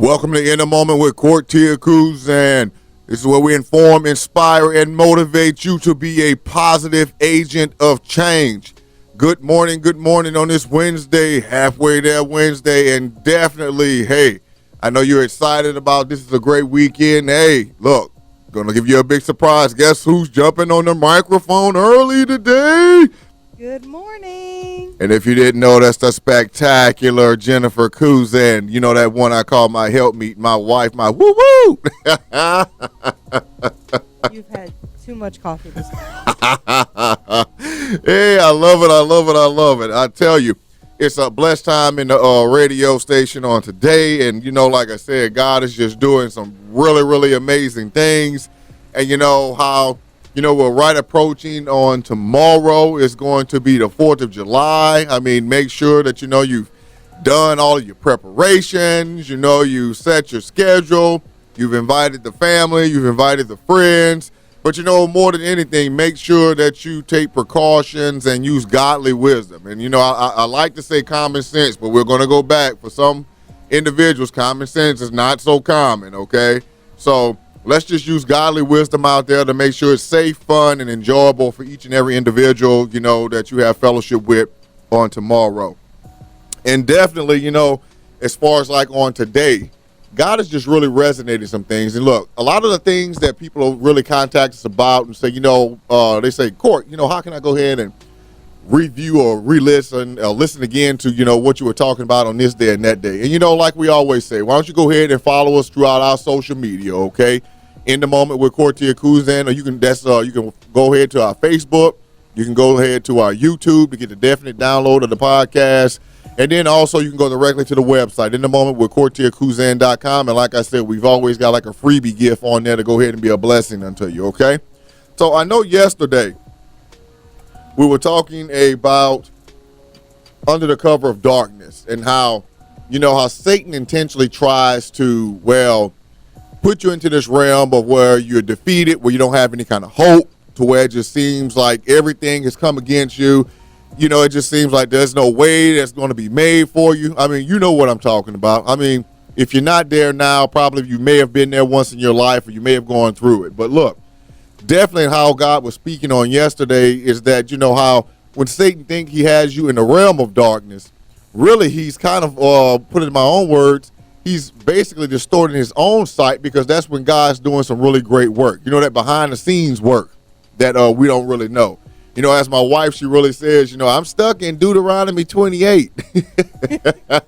Welcome to In a Moment with Kortia and this is where we inform, inspire, and motivate you to be a positive agent of change. Good morning on this Wednesday, halfway there Wednesday, and definitely, hey, I know you're excited about this is a great weekend. Hey, look, gonna give you a big surprise. Guess who's jumping on the microphone early today? Good morning. And if you didn't know, that's the spectacular Jennifer Cousin. You know that one I call my helpmeet, my wife, my woo-woo. You've had too much coffee this morning. Hey, I love it. I tell you, it's a blessed time in the radio station on today. And, like I said, God is just doing some really, really amazing things. And you know how... we're right approaching on tomorrow is going to be the 4th of July. I mean, make sure that, you've done all of your preparations, you set your schedule, you've invited the family, you've invited the friends. But, more than anything, make sure that you take precautions and use godly wisdom. And, I like to say common sense, but we're going to go back. For some individuals, common sense is not so common, okay? So let's just use godly wisdom out there to make sure it's safe, fun, and enjoyable for each and every individual, that you have fellowship with on tomorrow. And definitely, as far as like on today, God has just really resonated some things. And look, a lot of the things that people really contact us about and say, they say, Court, how can I go ahead and review or re-listen or listen again to, what you were talking about on this day and that day. And, like we always say, why don't you go ahead and follow us throughout our social media, okay? In the Moment with Kortia Kuzan, or you can go ahead to our Facebook. You can go ahead to our YouTube to get the definite download of the podcast. And then also you can go directly to the website, In the Moment with KortiaKuzan.com. And like I said, we've always got like a freebie gift on there to go ahead and be a blessing unto you, okay? So I know yesterday we were talking about under the cover of darkness and how, how Satan intentionally tries to, put you into this realm of where you're defeated, where you don't have any kind of hope, to where it just seems like everything has come against you. It just seems like there's no way that's going to be made for you. I mean, you know what I'm talking about. I mean, if you're not there now, probably you may have been there once in your life, or you may have gone through it. But look, definitely how God was speaking on yesterday is that, how when Satan thinks he has you in the realm of darkness, really he's kind of, put it in my own words, he's basically distorting his own sight, because that's when God's doing some really great work. That behind the scenes work that we don't really know. As my wife, she really says, I'm stuck in Deuteronomy 28. I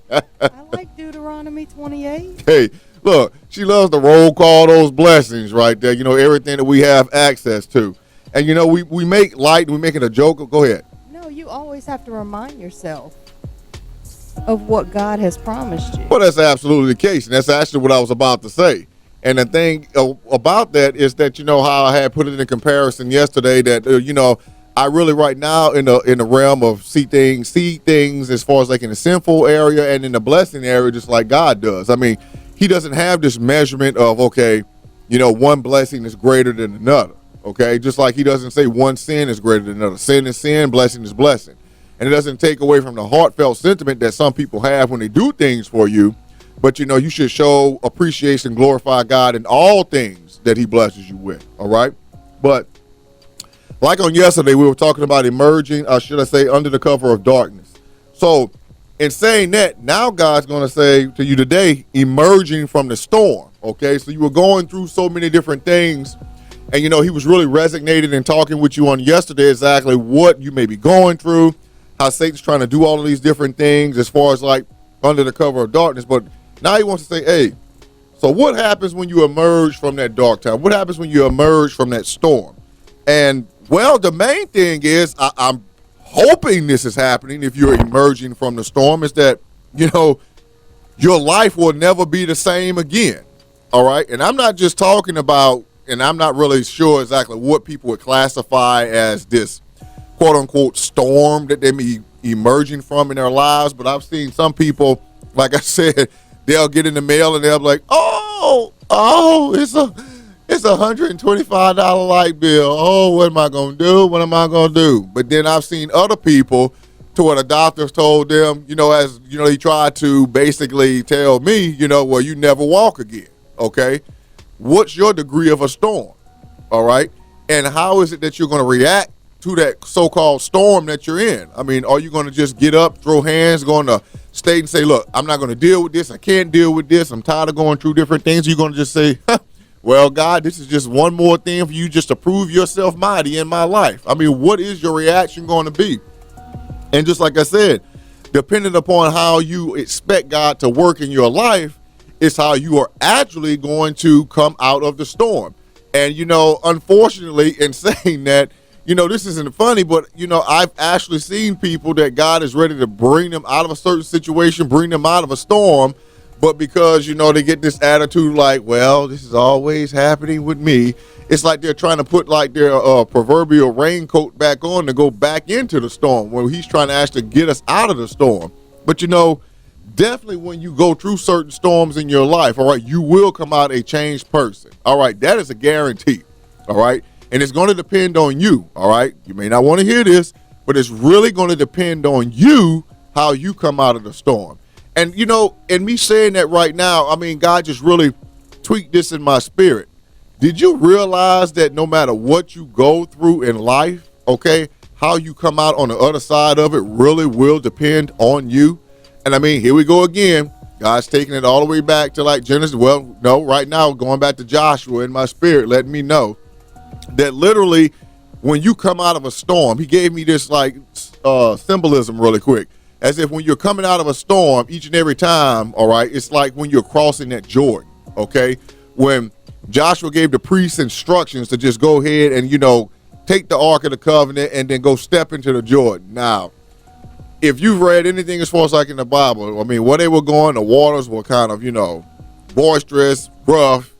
like Deuteronomy 28. Hey, look, she loves to roll call those blessings right there, everything that we have access to. And, we make light, we make it a joke. Go ahead. No, you always have to remind yourself of what God has promised you. Well, that's absolutely the case. And that's actually what I was about to say. And the thing about that is that, how I had put it in comparison yesterday that, I really right now in the realm of see things as far as like in the sinful area and in the blessing area, just like God does. I mean, he doesn't have this measurement of, okay, one blessing is greater than another, okay? Just like he doesn't say one sin is greater than another. Sin is sin, blessing is blessing. And it doesn't take away from the heartfelt sentiment that some people have when they do things for you. But, you should show appreciation, glorify God in all things that he blesses you with, all right? But like on yesterday, we were talking about emerging, or should I say, under the cover of darkness. So in saying that, now God's going to say to you today, emerging from the storm, okay? So you were going through so many different things, and, he was really resonating and talking with you on yesterday exactly what you may be going through, how Satan's trying to do all of these different things as far as like under the cover of darkness. But now he wants to say, hey, so what happens when you emerge from that dark time? What happens when you emerge from that storm? And, well, the main thing is, I'm hoping this is happening if you're emerging from the storm, is that, your life will never be the same again, all right? And I'm not just talking about, and I'm not really sure exactly what people would classify as this quote-unquote storm that they may be emerging from in their lives, but I've seen some people, like I said, they'll get in the mail and they'll be like, oh, it's a $125 light bill. Oh, what am I going to do? What am I going to do? But then I've seen other people to what the doctors told them, as, he tried to basically tell me, well, you never walk again, okay? What's your degree of a storm, all right? And how is it that you're going to react to that so-called storm that you're in? I mean, are you going to just get up, throw hands, going to state and say, look, I'm not going to deal with this. I can't deal with this. I'm tired of going through different things. You're going to just say, well, God, this is just one more thing for you just to prove yourself mighty in my life. I mean, what is your reaction going to be? And just like I said, depending upon how you expect God to work in your life is how you are actually going to come out of the storm. And, unfortunately, in saying that, this isn't funny, but, I've actually seen people that God is ready to bring them out of a certain situation, bring them out of a storm. But because, they get this attitude like, well, this is always happening with me. It's like they're trying to put like their proverbial raincoat back on to go back into the storm when he's trying to actually get us out of the storm. But, definitely when you go through certain storms in your life, all right, you will come out a changed person. All right, that is a guarantee. All right. And it's going to depend on you. All right. You may not want to hear this, but it's really going to depend on you how you come out of the storm. And, in me saying that right now, I mean, God just really tweaked this in my spirit. Did you realize that no matter what you go through in life, okay, how you come out on the other side of it really will depend on you? And I mean, here we go again. God's taking it all the way back to like Genesis. Well, no, right now, going back to Joshua in my spirit, letting me know that literally when you come out of a storm, he gave me this like symbolism really quick. As if when you're coming out of a storm each and every time, all right, it's like when you're crossing that Jordan, okay? When Joshua gave the priests instructions to just go ahead and, take the Ark of the Covenant and then go step into the Jordan. Now, if you've read anything as far as like in the Bible, I mean, where they were going, the waters were kind of, boisterous, rough,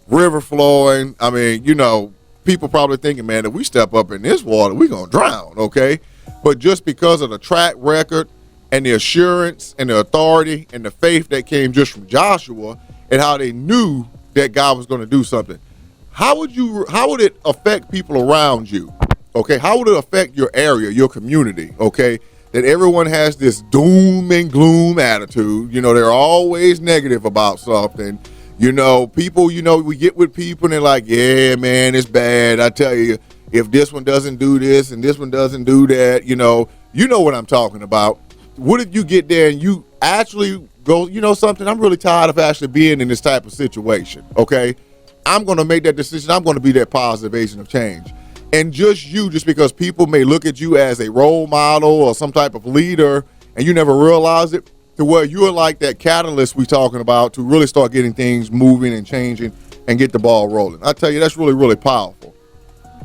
river flowing. I mean, people probably thinking, man, if we step up in this water, we're going to drown, okay? But just because of the track record and the assurance and the authority and the faith that came just from Joshua and how they knew that God was going to do something, how would it affect people around you? Okay, how would it affect your area, your community? Okay, that everyone has this doom and gloom attitude. They're always negative about something. People, we get with people and they're like, yeah, man, it's bad. I tell you, if this one doesn't do this and this one doesn't do that, you know what I'm talking about. What if you get there and you actually go, something, I'm really tired of actually being in this type of situation, okay? I'm going to make that decision. I'm going to be that positive agent of change. And just because people may look at you as a role model or some type of leader and you never realize it, to where you're like that catalyst we talking about to really start getting things moving and changing and get the ball rolling. I tell you, that's really, really powerful.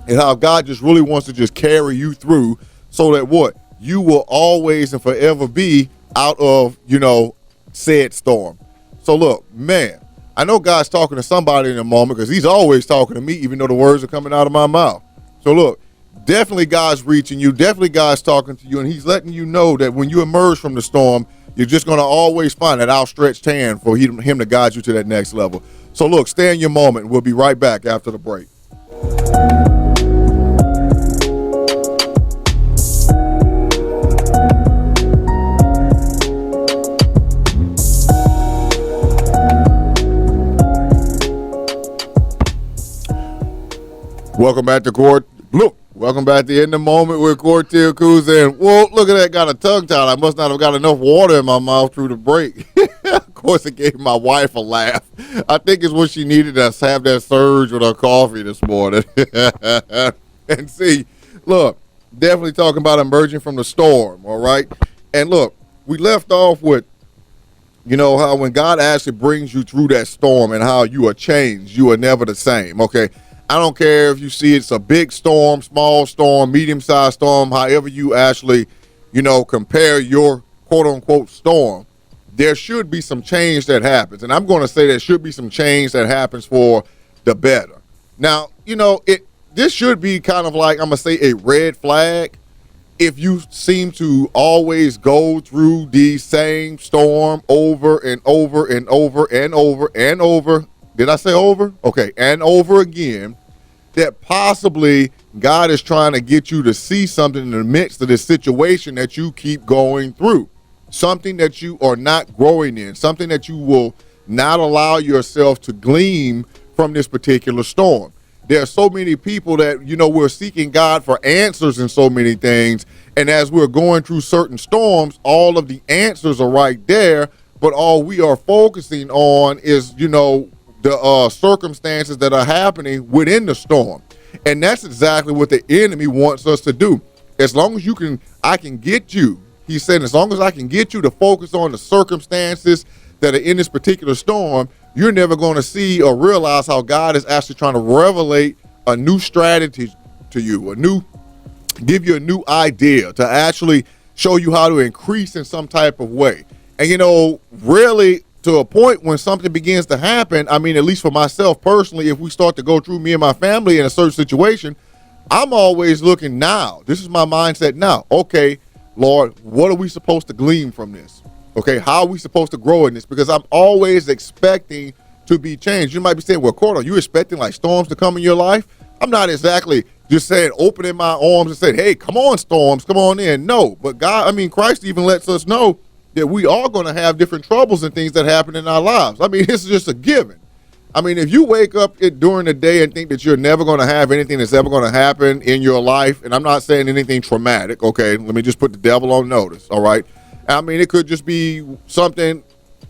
And how God just really wants to just carry you through so that what? You will always and forever be out of, said storm. So look, man, I know God's talking to somebody in a moment because he's always talking to me, even though the words are coming out of my mouth. So look, definitely God's reaching you. Definitely God's talking to you. And he's letting you know that when you emerge from the storm, you're just going to always find that outstretched hand for him to guide you to that next level. So look, stay in your moment. We'll be right back after the break. Welcome back to Welcome back to In the Moment with Kortia Kuz. And whoa, look at that, got a tongue tied. I must not have got enough water in my mouth through the break. Of course, it gave my wife a laugh. I think it's what she needed to have that surge with her coffee this morning. And see, look, definitely talking about emerging from the storm, all right? And look, we left off with, how when God actually brings you through that storm and how you are changed, you are never the same, okay? I don't care if you see it's a big storm, small storm, medium-sized storm, however you actually, compare your quote-unquote storm, there should be some change that happens. And I'm going to say there should be some change that happens for the better. Now, this should be kind of like, I'm going to say, a red flag if you seem to always go through the same storm over and over and over and over and over. Did I say over? Okay, and over again. that possibly God is trying to get you to see something in the midst of this situation that you keep going through, something that you are not growing in, something that you will not allow yourself to glean from this particular storm. There are so many people that, we're seeking God for answers in so many things. And as we're going through certain storms, all of the answers are right there. But all we are focusing on is, the circumstances that are happening within the storm. And that's exactly what the enemy wants us to do. As long as I can get you, he said, as long as I can get you to focus on the circumstances that are in this particular storm, you're never going to see or realize how God is actually trying to revelate a new strategy to you, give you a new idea to actually show you how to increase in some type of way. And, really to a point when something begins to happen, I mean, at least for myself personally, if we start to go through, me and my family, in a certain situation, I'm always looking now. This is my mindset now. Okay, Lord, what are we supposed to glean from this? Okay, how are we supposed to grow in this? Because I'm always expecting to be changed. You might be saying, well, Kortia, are you expecting like storms to come in your life? I'm not exactly just saying, opening my arms and saying, hey, come on, storms, come on in. No, but Christ even lets us know that we are going to have different troubles and things that happen in our lives. I mean, this is just a given. I mean, if you wake up during the day and think that you're never going to have anything that's ever going to happen in your life, and I'm not saying anything traumatic, okay? Let me just put the devil on notice, all right? I mean, it could just be something,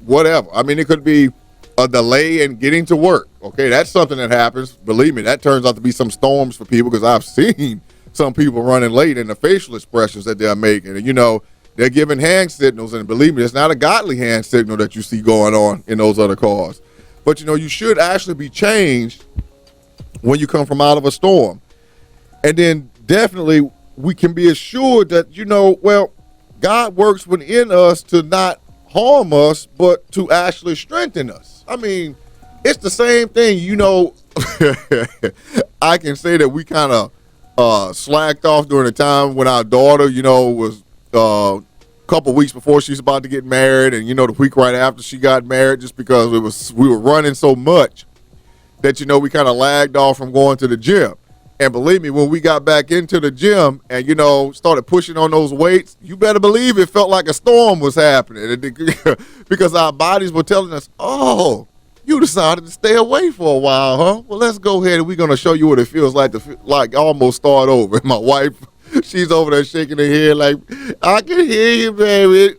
whatever. I mean, it could be a delay in getting to work, okay? That's something that happens. Believe me, that turns out to be some storms for people, because I've seen some people running late and the facial expressions that they're making. And, they're giving hand signals, and believe me, it's not a godly hand signal that you see going on in those other cars. But, you should actually be changed when you come from out of a storm. And then definitely we can be assured that, God works within us to not harm us, but to actually strengthen us. I mean, it's the same thing, I can say that we kind of slacked off during the time when our daughter, was couple weeks before she's about to get married, and the week right after she got married, just because we were running so much that we kind of lagged off from going to the gym. And believe me, when we got back into the gym and started pushing on those weights, you better believe it felt like a storm was happening because our bodies were telling us, oh, you decided to stay away for a while, huh? Well, let's go ahead and we're going to show you what it feels like to almost start over. And my wife, she's over there shaking her head like, I can hear you, baby.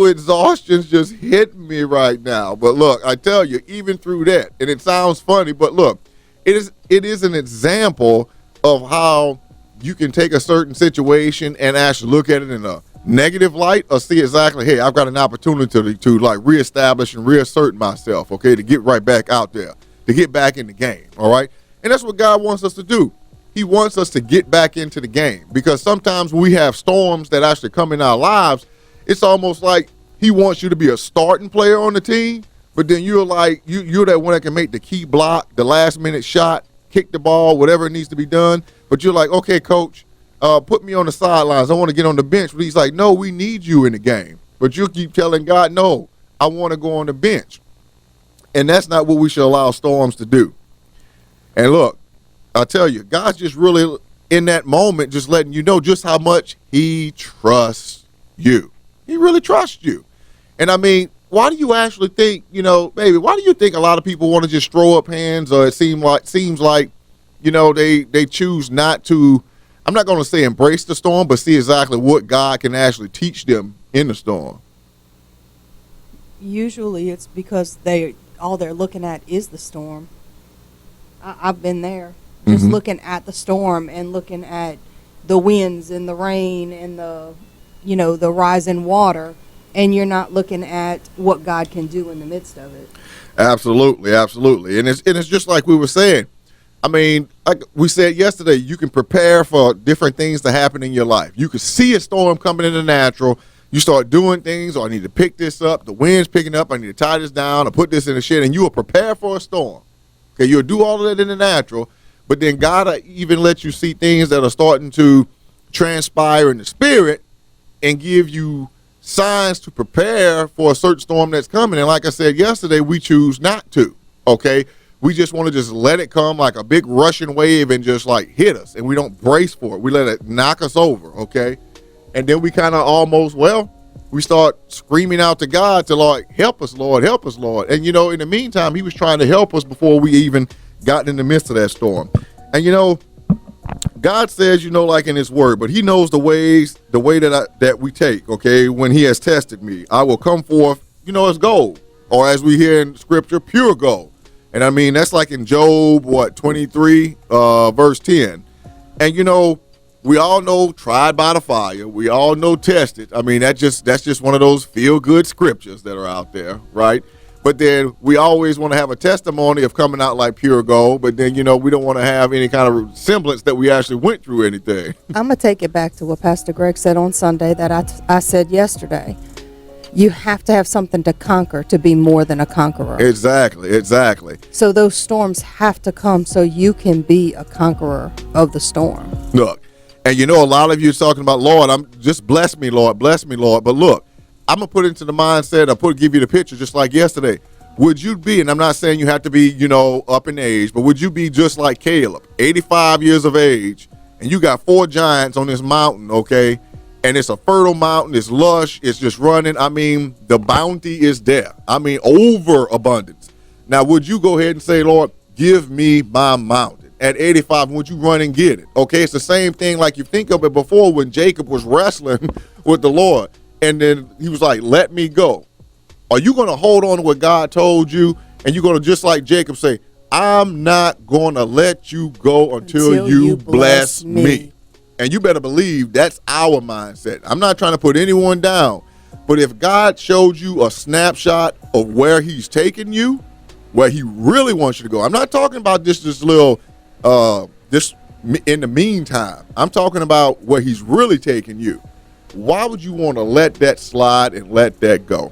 Exhaustion's just hitting me right now. But look, I tell you, even through that, and it sounds funny, but look, it is an example of how you can take a certain situation and actually look at it in a negative light, or see exactly, hey, I've got an opportunity to like reestablish and reassert myself, okay, to get right back out there, to get back in the game, all right? And that's what God wants us to do. He wants us to get back into the game, because sometimes we have storms that actually come in our lives. It's almost like he wants you to be a starting player on the team, but then you're like, you're that one that can make the key block, the last minute shot, kick the ball, whatever it needs to be done. But you're like, okay, coach, put me on the sidelines. I want to get on the bench. But he's like, no, we need you in the game. But you keep telling God, no, I want to go on the bench. And that's not what we should allow storms to do. And look, I tell you, God's just really in that moment, just letting you know just how much he trusts you. He really trusts you. And I mean, why do you actually think, baby, why do you think a lot of people want to just throw up hands, or it seems like, they choose not to, I'm not going to say embrace the storm, but see exactly what God can actually teach them in the storm? Usually it's because all they're looking at is the storm. I've been there, just looking at the storm and looking at the winds and the rain and the rising water, and you're not looking at what God can do in the midst of it. Absolutely, absolutely. And it's just like we were saying. I mean, like we said yesterday, you can prepare for different things to happen in your life. You can see a storm coming in the natural. You start doing things, I need to pick this up. The wind's picking up. I need to tie this down or put this in the shed. And you will prepare for a storm. Okay, you'll do all of that in the natural. But then God will even let you see things that are starting to transpire in the spirit and give you signs to prepare for a certain storm that's coming. And like I said yesterday, we choose not to. Okay, We just want to just let it come like a big rushing wave and just like hit us, and we don't brace for it. We let it knock us over, okay? And then we kind of almost, we start screaming out to God to, Lord, help us, Lord, help us, Lord. And, in the meantime, he was trying to help us before we even got in the midst of that storm. And, God says, like in his word, but he knows the way that we take, okay? When he has tested me, I will come forth, as gold, or as we hear in scripture, pure gold. And I mean, that's like in Job, 23, verse 10. And, we all know tried by the fire. We all know tested. I mean, that's just one of those feel-good scriptures that are out there, right? But then we always want to have a testimony of coming out like pure gold. But then, we don't want to have any kind of semblance that we actually went through anything. I'm going to take it back to what Pastor Greg said on Sunday that I said yesterday. You have to have something to conquer to be more than a conqueror. Exactly. So those storms have to come so you can be a conqueror of the storm. Look, and a lot of you are talking about, Lord, just bless me, Lord. But look, I'm going to put it into the mindset, give you the picture just like yesterday. Would you be, and I'm not saying you have to be, up in age, but would you be just like Caleb, 85 years of age, and you got 4 giants on this mountain, okay? And it's a fertile mountain, it's lush, it's just running. I mean, the bounty is there. I mean, overabundance. Now, would you go ahead and say, Lord, give me my mountain? At 85, would you run and get it? Okay, it's the same thing like you think of it before when Jacob was wrestling with the Lord. And then he was like, let me go. Are you going to hold on to what God told you? And you're going to, just like Jacob, say, I'm not going to let you go until you bless me. And you better believe that's our mindset. I'm not trying to put anyone down. But if God showed you a snapshot of where he's taking you, where he really wants you to go. I'm not talking about this little, this in the meantime. I'm talking about where he's really taking you. Why would you want to let that slide and let that go?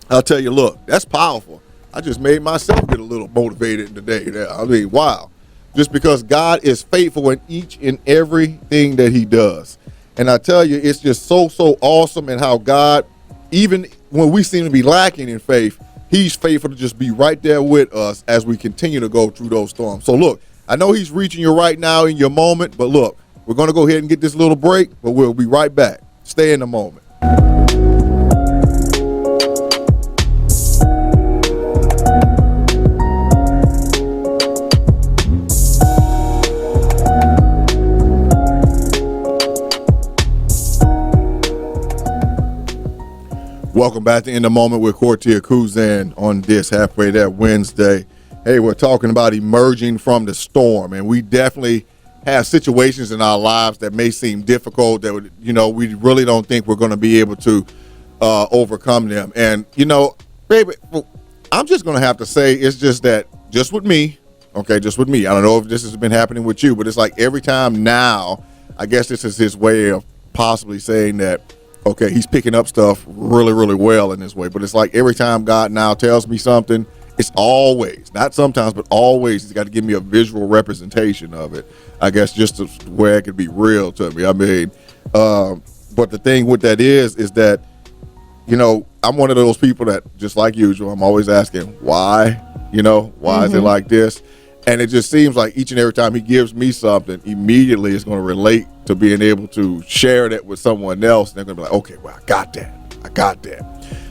I'll tell you, look, that's powerful. I just made myself get a little motivated today. I mean, wow. Just because God is faithful in each and everything that he does. And I tell you, it's just so awesome in how God, even when we seem to be lacking in faith, he's faithful to just be right there with us as we continue to go through those storms. So look, I know he's reaching you right now in your moment, but look, we're going to go ahead and get this little break, but we'll be right back. Stay in the moment. Welcome back to In the Moment with Kortia Kuzan on this Halfway There Wednesday. Hey, we're talking about emerging from the storm, and we definitely have situations in our lives that may seem difficult that, we really don't think we're going to be able to overcome them. And, baby, I'm just going to have to say it's just that, just with me, okay, just with me. I don't know if this has been happening with you, but it's like every time now, I guess this is his way of possibly saying that, okay, he's picking up stuff really, really well in this way. But it's like every time God now tells me something, it's always, not sometimes, but always, he's got to give me a visual representation of it. I guess just to where it could be real to me. I mean, but the thing with that is that, I'm one of those people that, just like usual, I'm always asking, why? Why is it like this? And it just seems like each and every time he gives me something, immediately it's going to relate to being able to share that with someone else. And they're going to be like, okay, well, I got that.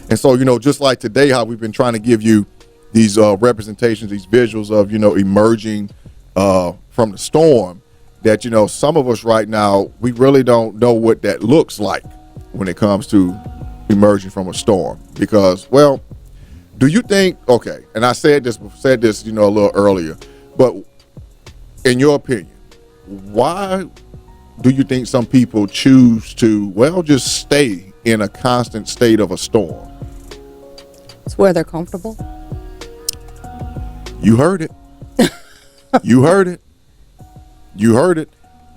And so, just like today, how we've been trying to give you these representations, these visuals of, emerging from the storm, that, some of us right now, we really don't know what that looks like when it comes to emerging from a storm. Because, well, do you think, okay, and I said this, a little earlier, but in your opinion, why do you think some people choose to, just stay in a constant state of a storm? It's where they're comfortable. You heard it. You heard it.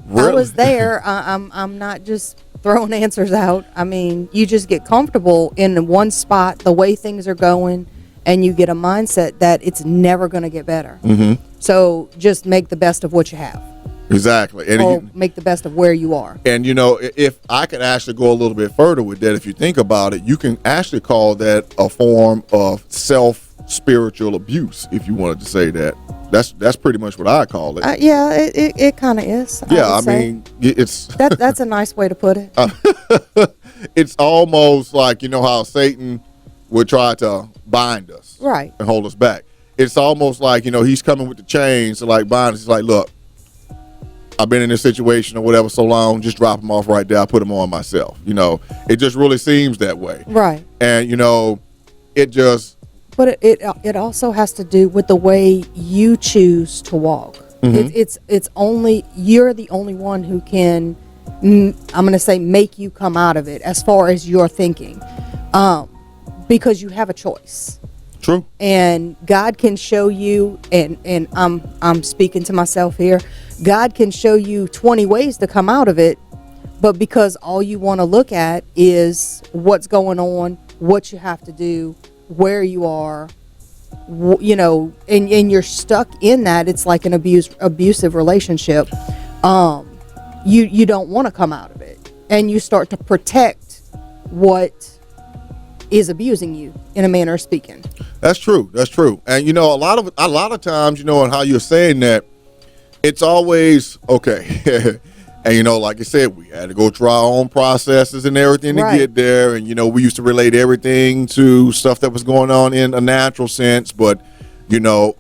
Really? I was there. I'm not just throwing answers out. I mean, you just get comfortable in one spot, the way things are going, and you get a mindset that it's never going to get better. Mm-hmm. So just make the best of what you have. Exactly. And make the best of where you are. And, if I could actually go a little bit further with that, if you think about it, you can actually call that a form of self spiritual abuse, if you wanted to say that. That's pretty much what I call it. Yeah, it kind of is. Yeah, I mean, it's that's a nice way to put it. It's almost like, you know how Satan would try to bind us, right, and hold us back. It's almost like, you know, he's coming with the chains to like bind us. He's like, look, I've been in this situation or whatever so long, just drop them off right there. I put them on myself. You know, it just really seems that way. Right. And, you know, it just. But it also has to do with the way you choose to walk. Mm-hmm. It's only, you're the only one who can, I'm going to say, make you come out of it as far as your thinking, because you have a choice. True. And God can show you, and I'm speaking to myself here, God can show you 20 ways to come out of it, but because all you want to look at is what's going on, what you have to do, where you are, you know, and you're stuck in that. It's like an abusive relationship. You don't want to come out of it, and you start to protect what is abusing you, in a manner of speaking. That's true. And you know, a lot of times, you know, and how you're saying that, it's always okay. And, you know, like I said, we had to go through our own processes and everything to get there. And, you know, we used to relate everything to stuff that was going on in a natural sense. But, you know,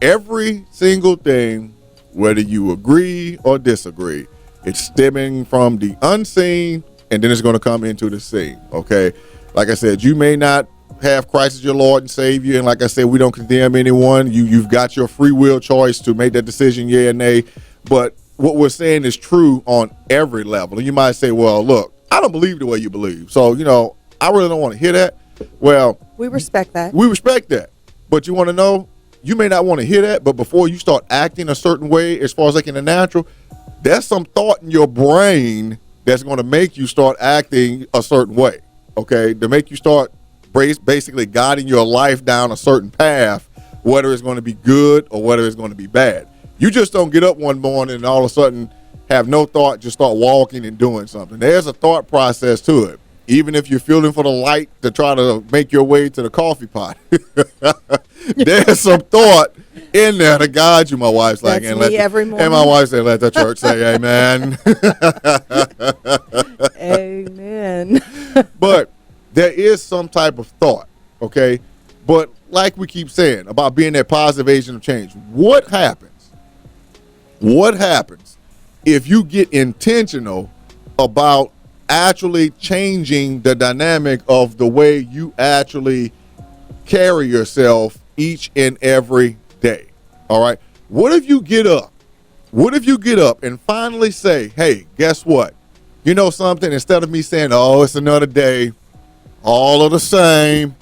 every single thing, whether you agree or disagree, it's stemming from the unseen, and then it's going to come into the seen. Okay. Like I said, you may not have Christ as your Lord and Savior. And like I said, we don't condemn anyone. You've got your free will choice to make that decision, yeah or nay. But what we're saying is true on every level. And you might say, well, look, I don't believe the way you believe. So, you know, I really don't want to hear that. Well, we respect that. But you want to know, you may not want to hear that, but before you start acting a certain way, as far as like in the natural, there's some thought in your brain that's going to make you start acting a certain way. Okay. To make you start basically guiding your life down a certain path, whether it's going to be good or whether it's going to be bad. You just don't get up one morning and all of a sudden have no thought, just start walking and doing something. There's a thought process to it. Even if you're feeling for the light to try to make your way to the coffee pot, there's some thought in there to guide you. My wife's like, and every morning. And my wife said, let the church say amen. Amen. But there is some type of thought, okay? But like we keep saying about being that positive agent of change, what happens if you get intentional about actually changing the dynamic of the way you actually carry yourself each and every day? All right. What if you get up and finally say, hey, guess what? You know something? Instead of me saying, oh, it's another day, all of the same,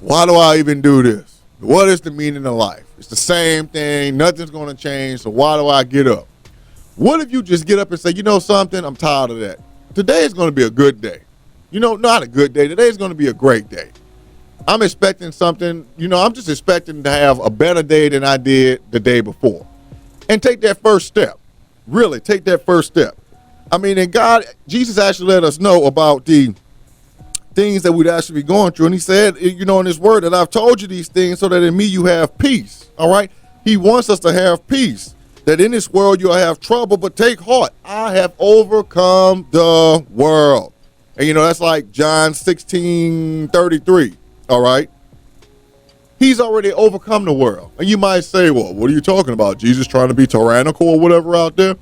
why do I even do this? What is the meaning of life? It's the same thing. Nothing's going to change. So why do I get up? What if you just get up and say, you know something? I'm tired of that. Today is going to be a good day. You know, not a good day. Today is going to be a great day. I'm expecting something. You know, I'm just expecting to have a better day than I did the day before. And take that first step. Really, take that first step. I mean, and Jesus actually let us know about the things that we'd actually be going through. And he said, you know, in his word that I've told you these things so that in me you have peace. All right. He wants us to have peace, that in this world you'll have trouble, but take heart. I have overcome the world. And, you know, that's like John 16:33. All right. He's already overcome the world. And you might say, well, what are you talking about? Jesus trying to be tyrannical or whatever out there?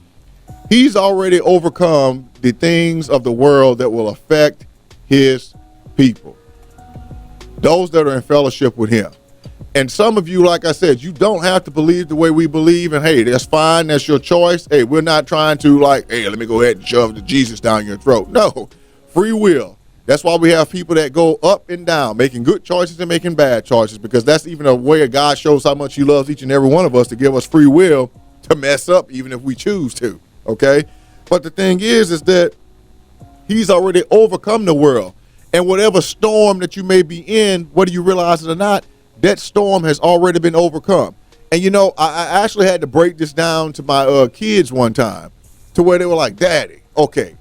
He's already overcome the things of the world that will affect his people, those that are in fellowship with him. And some of you, like I said, you don't have to believe the way we believe, and hey, that's fine, that's your choice. Hey, we're not trying to like, hey, let me go ahead and shove the Jesus down your throat. No, free will. That's why we have people that go up and down, making good choices and making bad choices, because that's even a way God shows how much he loves each and every one of us, to give us free will to mess up even if we choose to. Okay. But the thing is that he's already overcome the world, and whatever storm that you may be in, whether you realize it or not, that storm has already been overcome. And, you know, I actually had to break this down to my kids one time, to where they were like, Daddy, okay,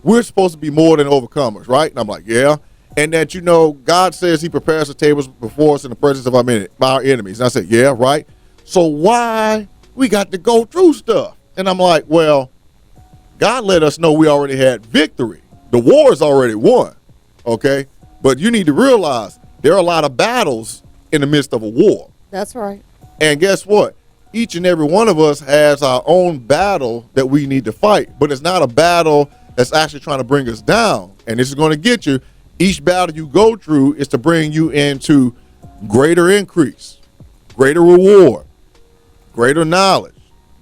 we're supposed to be more than overcomers, right? And I'm like, yeah. And that, God says he prepares the tables before us in the presence of our enemies. And I said, yeah, right. So why we got to go through stuff? And I'm like, well, God let us know we already had victory. The war is already won. Okay. But you need to realize there are a lot of battles in the midst of a war. That's right. And guess what? Each and every one of us has our own battle that we need to fight. But it's not a battle that's actually trying to bring us down. And this is going to get you. Each battle you go through is to bring you into greater increase, greater reward, greater knowledge,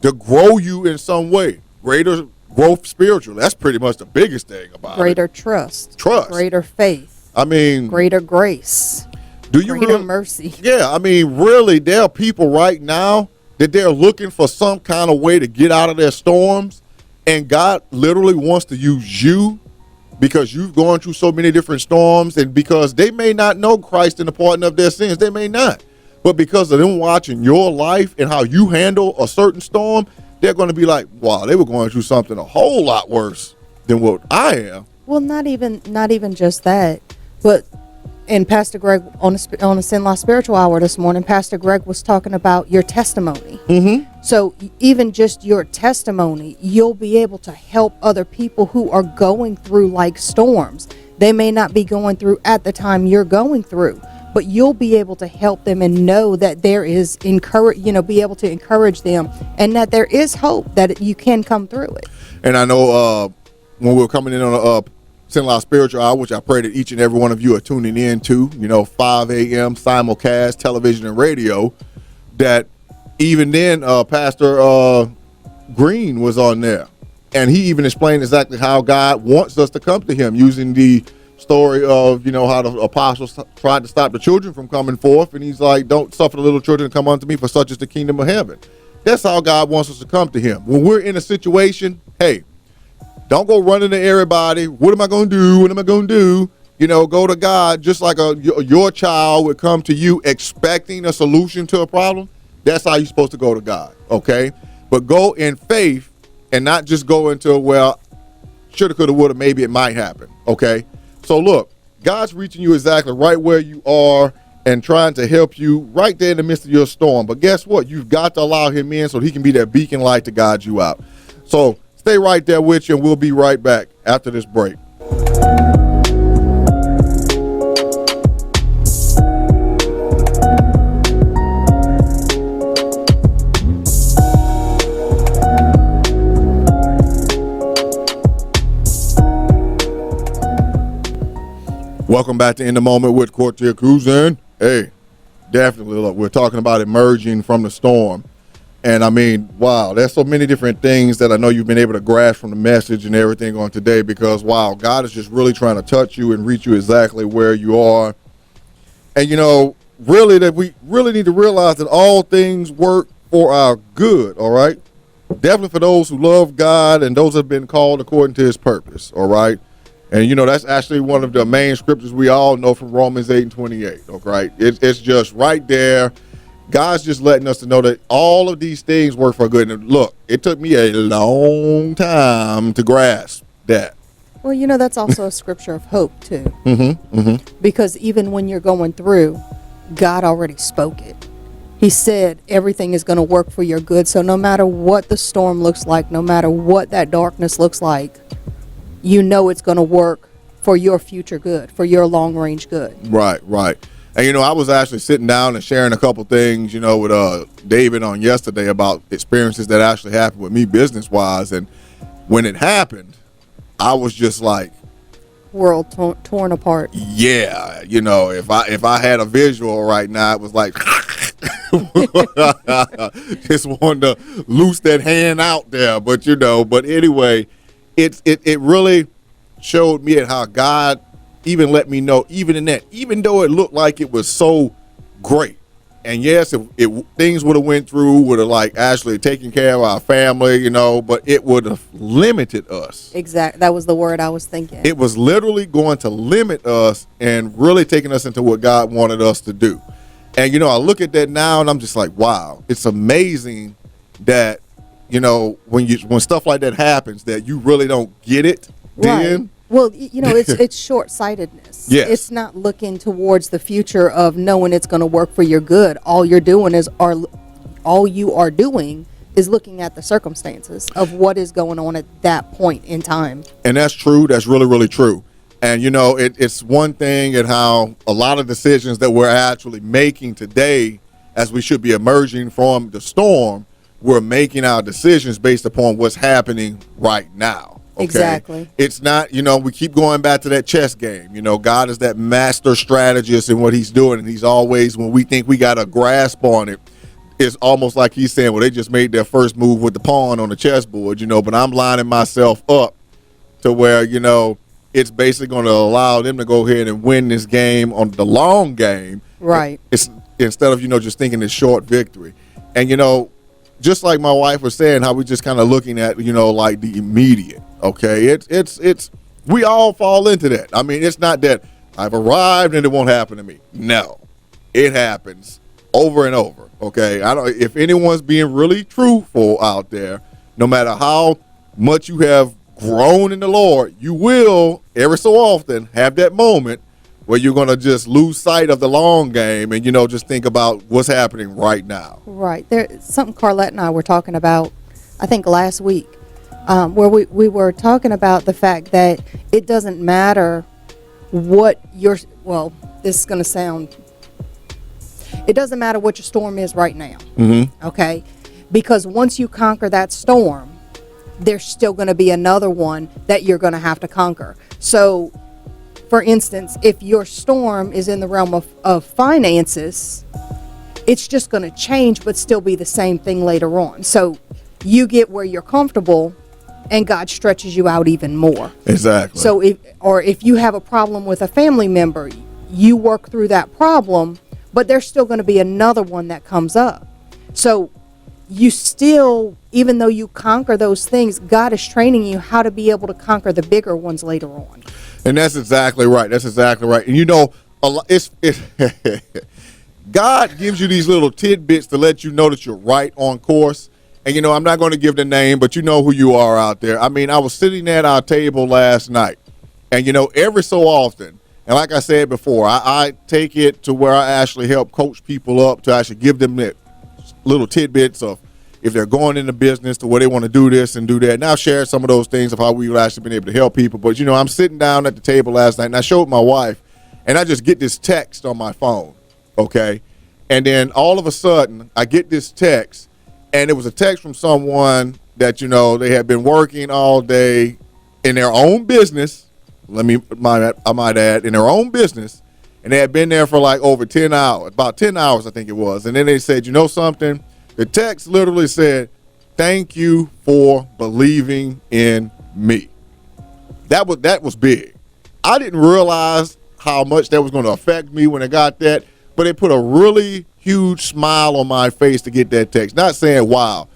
to grow you in some way, greater growth spiritual. That's pretty much the biggest thing about greater it. Trust, Greater faith. I mean, greater grace. Do you greater mercy? Yeah, I mean, really, there are people right now that they're looking for some kind of way to get out of their storms, and God literally wants to use you because you've gone through so many different storms, and because they may not know Christ in the pardon of their sins, they may not. But because of them watching your life and how you handle a certain storm, they're going to be like, wow, they were going through something a whole lot worse than what I am. Well, not even just that, but and Pastor Greg on a Sin Law Spiritual Hour this morning, Pastor Greg was talking about your testimony. Mm-hmm. So even just your testimony, you'll be able to help other people who are going through like storms. They may not be going through at the time you're going through, but you'll be able to help them and know that there is be able to encourage them and that there is hope that you can come through it. And I know when we were coming in on a Sin Law Spiritual Hour, which I pray that each and every one of you are tuning in to, 5 a.m. simulcast television and radio, that even then Pastor Green was on there. And he even explained exactly how God wants us to come to him using the story of, how the apostles tried to stop the children from coming forth. And he's like, don't suffer the little children to come unto me, for such is the kingdom of heaven. That's how God wants us to come to him. When we're in a situation, hey, don't go running to everybody. What am I going to do? What am I going to do? Go to God, just like your child would come to you expecting a solution to a problem. That's how you're supposed to go to God, okay? But go in faith and not just go into, well, shoulda, coulda, woulda, maybe it might happen, okay? So look, God's reaching you exactly right where you are and trying to help you right there in the midst of your storm. But guess what? You've got to allow him in so he can be that beacon light to guide you out. So stay right there with you, and we'll be right back after this break. Welcome back to In the Moment with Kortia Cruising. Hey, definitely, look, we're talking about emerging from the storm. And I mean, wow, there's so many different things that I know you've been able to grasp from the message and everything on today, because, wow, God is just really trying to touch you and reach you exactly where you are. And, really that we really need to realize that all things work for our good, all right? Definitely for those who love God and those who have been called according to his purpose, all right? And, that's actually one of the main scriptures we all know from Romans 8:28, okay? It's just right there. God's just letting us to know that all of these things work for good. And look, it took me a long time to grasp that. Well, that's also a scripture of hope, too. Mm-hmm, mm-hmm. Because even when you're going through, God already spoke it. He said everything is going to work for your good. So no matter what the storm looks like, no matter what that darkness looks like, it's going to work for your future good, for your long-range good. Right. And, I was actually sitting down and sharing a couple things, with David on yesterday about experiences that actually happened with me business-wise. And when it happened, I was just like, world torn apart. Yeah. If I had a visual right now, it was like, just wanted to loose that hand out there. But, but anyway, it really showed me how God even let me know, even in that, even though it looked like it was so great, and yes, if things would have went through, would have like actually taken care of our family, but it would have limited us. Exactly, that was the word I was thinking. It was literally going to limit us and really taking us into what God wanted us to do. And I look at that now, and I'm just like, wow, it's amazing that when stuff like that happens, that you really don't get it then. Well, it's short-sightedness. Yes. It's not looking towards the future of knowing it's going to work for your good. All you are doing is looking at the circumstances of what is going on at that point in time. And that's true. That's really, really true. And, it's one thing at how a lot of decisions that we're actually making today, as we should be emerging from the storm, we're making our decisions based upon what's happening right now. Okay? Exactly. It's not, we keep going back to that chess game. God is that master strategist in what he's doing. And he's always, when we think we got a grasp on it, it's almost like he's saying, well, they just made their first move with the pawn on the chessboard, but I'm lining myself up to where, it's basically going to allow them to go ahead and win this game on the long game. Right. It's instead of, just thinking this short victory. And, just like my wife was saying, how we just kind of looking at, like the immediate. Okay. It's we all fall into that. I mean, it's not that I've arrived and it won't happen to me. No, it happens over and over. Okay. If anyone's being really truthful out there, no matter how much you have grown in the Lord, you will every so often have that moment where you're going to just lose sight of the long game and, just think about what's happening right now. Right. There's something Carlette and I were talking about, I think last week, where we were talking about the fact that it doesn't matter what this is going to sound, it doesn't matter what your storm is right now. Mm-hmm. Okay. Because once you conquer that storm, there's still going to be another one that you're going to have to conquer. So, for instance, if your storm is in the realm of finances, it's just going to change but still be the same thing later on. So you get where you're comfortable and God stretches you out even more. Exactly. So if you have a problem with a family member, you work through that problem, but there's still going to be another one that comes up. So you still, even though you conquer those things, God is training you how to be able to conquer the bigger ones later on. And that's exactly right. That's exactly right. And God gives you these little tidbits to let you know that you're right on course. And, I'm not going to give the name, but you know who you are out there. I mean, I was sitting at our table last night, and, every so often, and like I said before, I take it to where I actually help coach people up to actually give them that little tidbits of if they're going into business to where they want to do this and do that. And I've shared some of those things of how we've actually been able to help people. But, I'm sitting down at the table last night and I showed my wife and I just get this text on my phone. Okay. And then all of a sudden I get this text and it was a text from someone that, they had been working all day in their own business. I might add, in their own business. And they had been there for like over 10 hours, about 10 hours, I think it was. And then they said, something? The text literally said, thank you for believing in me. That was big. I didn't realize how much that was going to affect me when I got that, but it put a really huge smile on my face to get that text. Not saying, wow,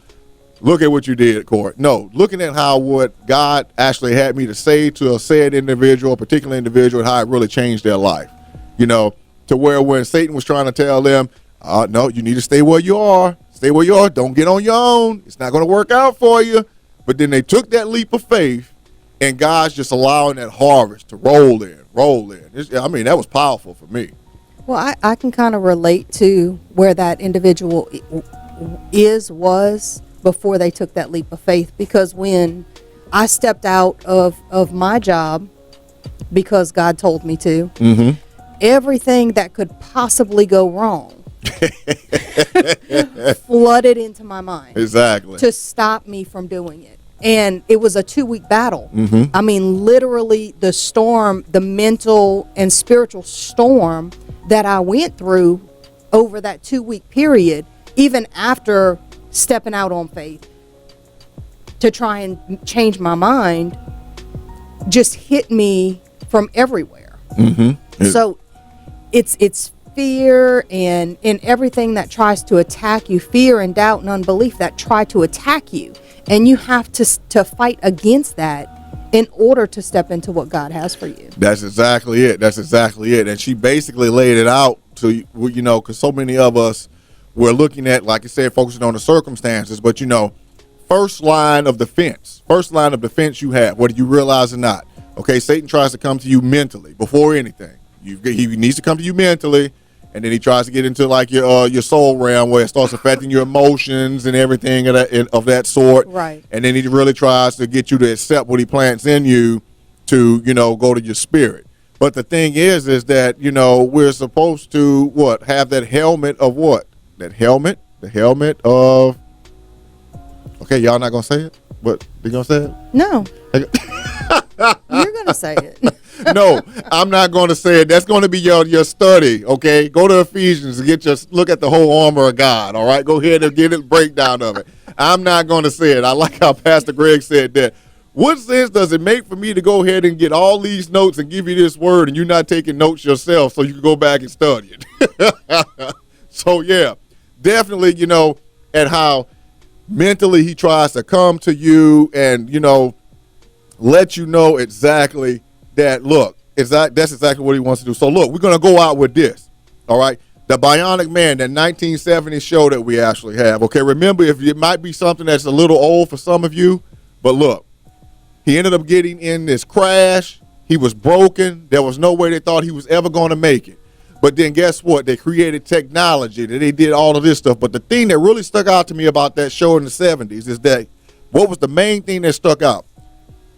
look at what you did, Court. No, looking at how what God actually had me to say to a said individual, a particular individual, and how it really changed their life. To where when Satan was trying to tell them, no, you need to stay where you are. Stay where you are. Don't get on your own. It's not going to work out for you. But then they took that leap of faith, and God's just allowing that harvest to roll in. That was powerful for me. Well, I can kind of relate to where that individual was before they took that leap of faith. Because when I stepped out of my job because God told me to, mm-hmm. everything that could possibly go wrong flooded into my mind. Exactly. To stop me from doing it. And it was a 2-week battle. Mm-hmm. I mean, literally the storm, the mental and spiritual storm that I went through over that 2-week period, even after stepping out on faith to try and change my mind, just hit me from everywhere. Mm-hmm. So it's fear and everything that tries to attack you, fear and doubt and unbelief that try to attack you. And you have to fight against that in order to step into what God has for you. That's exactly it. And she basically laid it out to, because so many of us, we're looking at, like I said, focusing on the circumstances, but first line of defense you have, whether you realize or not, Okay, Satan tries to come to you mentally before anything. He needs to come to you mentally, and then he tries to get into like your soul realm where it starts affecting your emotions and everything of that sort. Right. And then he really tries to get you to accept what he plants in you to, go to your spirit. But the thing is that, we're supposed to have that helmet of what? The helmet of, okay, y'all not going to say it? But they going to say it? No. You're going to say it. No, I'm not going to say it. That's going to be your study, okay? Go to Ephesians and look at the whole armor of God, all right? Go ahead and get a breakdown of it. I'm not going to say it. I like how Pastor Greg said that. What sense does it make for me to go ahead and get all these notes and give you this word and you're not taking notes yourself so you can go back and study it? So, yeah, definitely, at how mentally he tries to come to you and, let you know exactly that, look, that's exactly what he wants to do. So, look, we're going to go out with this, all right? The Bionic Man, that 1970 show that we actually have, okay? Remember, if it might be something that's a little old for some of you, but look, he ended up getting in this crash. He was broken. There was no way they thought he was ever going to make it. But then guess what? They created technology. They did all of this stuff. But the thing that really stuck out to me about that show in the 70s is that what was the main thing that stuck out?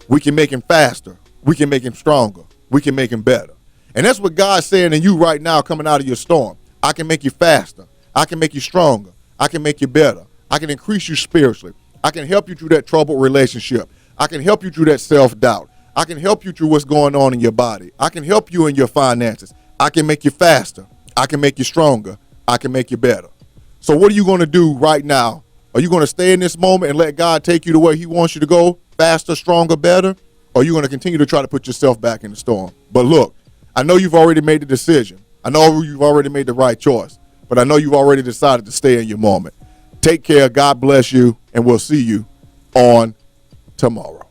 We can make him faster. We can make him stronger. We can make him better. And that's what God's saying to you right now coming out of your storm. I can make you faster. I can make you stronger. I can make you better. I can increase you spiritually. I can help you through that troubled relationship. I can help you through that self-doubt. I can help you through what's going on in your body. I can help you in your finances. I can make you faster. I can make you stronger. I can make you better. So what are you going to do right now? Are you going to stay in this moment and let God take you to where he wants you to go? Faster, stronger, better? Or are you going to continue to try to put yourself back in the storm? But look, I know you've already made the decision. I know you've already made the right choice. But I know you've already decided to stay in your moment. Take care. God bless you. And we'll see you on tomorrow.